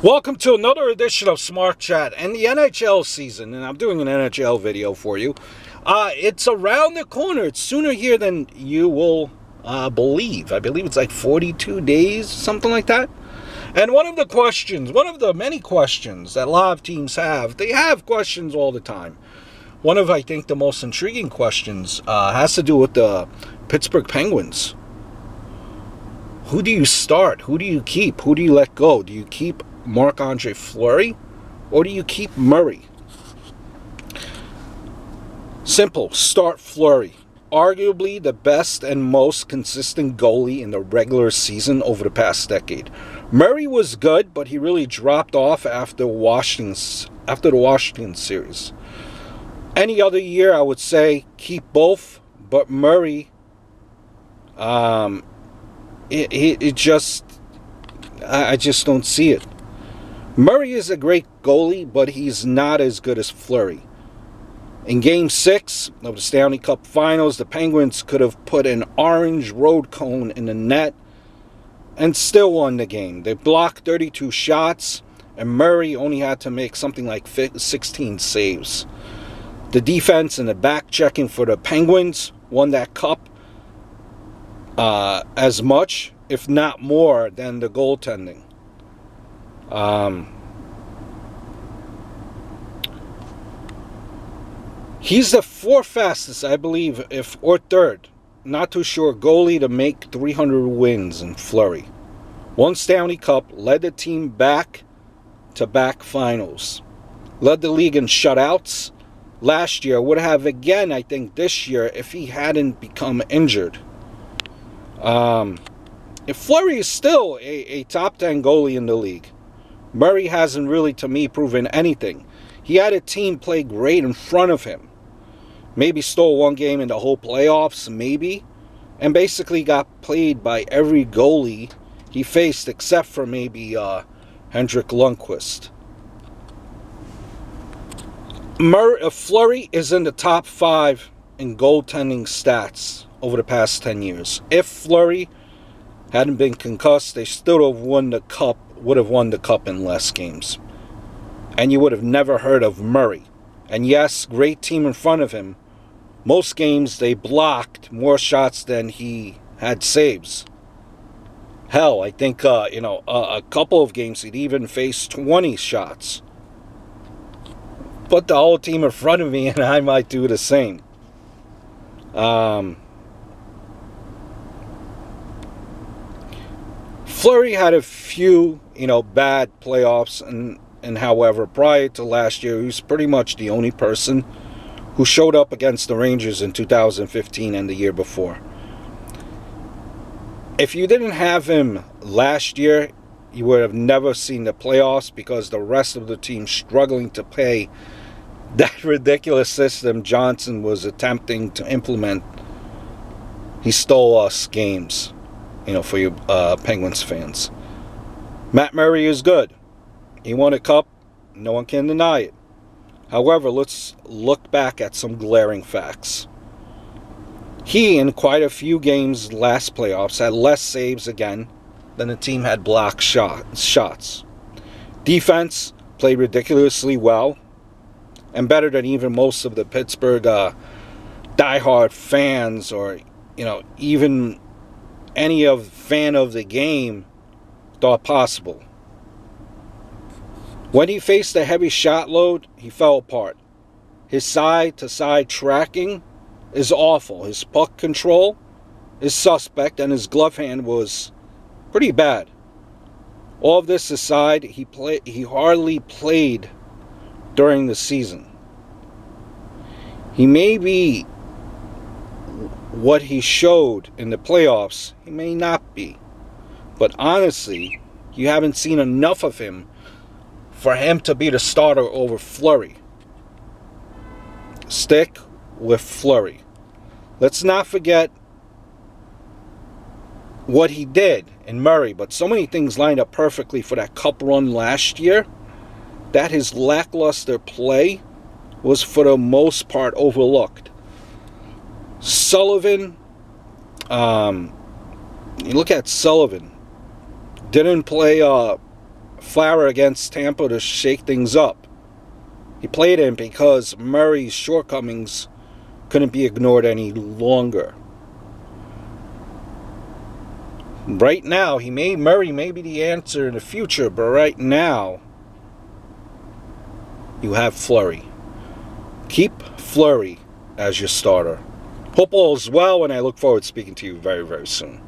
Welcome to another edition of Smart Chat and the NHL season, and I'm doing an NHL video for you. It's around the corner. It's sooner here than you will believe. I believe it's like 42 days, something like that. And one of the many questions that a lot of teams have, they have questions all the time. One of, I think, the most intriguing questions has to do with the Pittsburgh Penguins. Who do you start? Who do you keep? Who do you let go? Do you keep Marc-Andre Fleury, or do you keep Murray? Simple. Start Fleury. Arguably the best and most consistent goalie in the regular season over the past decade. Murray was good, but he really dropped off after the Washington series. Any other year, I would say keep both, but Murray, I just don't see it. Murray is a great goalie, but he's not as good as Fleury. In Game 6 of the Stanley Cup Finals, the Penguins could have put an orange road cone in the net and still won the game. They blocked 32 shots, and Murray only had to make something like 16 saves. The defense and the back checking for the Penguins won that cup as much, if not more, than the goaltending. He's the fourth fastest, I believe, or third, not too sure, goalie to make 300 wins in Fleury. Won Stanley Cup, led the team back-to-back finals. Led the league in shutouts last year. Would have again, I think, this year if he hadn't become injured. If Fleury is still a top 10 goalie in the league, Murray hasn't really, to me, proven anything. He had a team play great in front of him. Maybe stole one game in the whole playoffs, maybe. And basically got played by every goalie he faced except for maybe Henrik Lundqvist. Fleury is in the top 5 in goaltending stats over the past 10 years. If Fleury hadn't been concussed, they still would have won the cup in less games. And you would have never heard of Murray. And yes, great team in front of him. Most games they blocked more shots than he had saves. Hell, I think a couple of games he'd even faced 20 shots. Put the whole team in front of me and I might do the same. Fleury had a few, bad playoffs, and however, prior to last year, he was pretty much the only person who showed up against the Rangers in 2015 and the year before. If you didn't have him last year, you would have never seen the playoffs because the rest of the team struggling to play that ridiculous system Johnson was attempting to implement. He stole us games. For you Penguins fans. Matt Murray is good. He won a cup. No one can deny it. However, let's look back at some glaring facts. He, in quite a few games last playoffs, had less saves again than the team had blocked shots. Defense played ridiculously well and better than even most of the Pittsburgh diehard fans or, even any fan of the game thought possible. When he faced a heavy shot load, he fell apart. His side-to-side tracking is awful. His puck control is suspect, and his glove hand was pretty bad. All of this aside, he hardly played during the season. He may be what he showed in the playoffs, he may not be. But honestly, you haven't seen enough of him for him to be the starter over Fleury. Stick with Fleury. Let's not forget what he did in Murray, but so many things lined up perfectly for that cup run last year that his lackluster play was for the most part overlooked. Sullivan, you look at Sullivan, didn't play Fluery against Tampa to shake things up. He played him because Murray's shortcomings couldn't be ignored any longer. Right now, Murray may be the answer in the future, but right now, you have Fluery. Keep Fluery as your starter. Hope all is well, and I look forward to speaking to you very, very soon.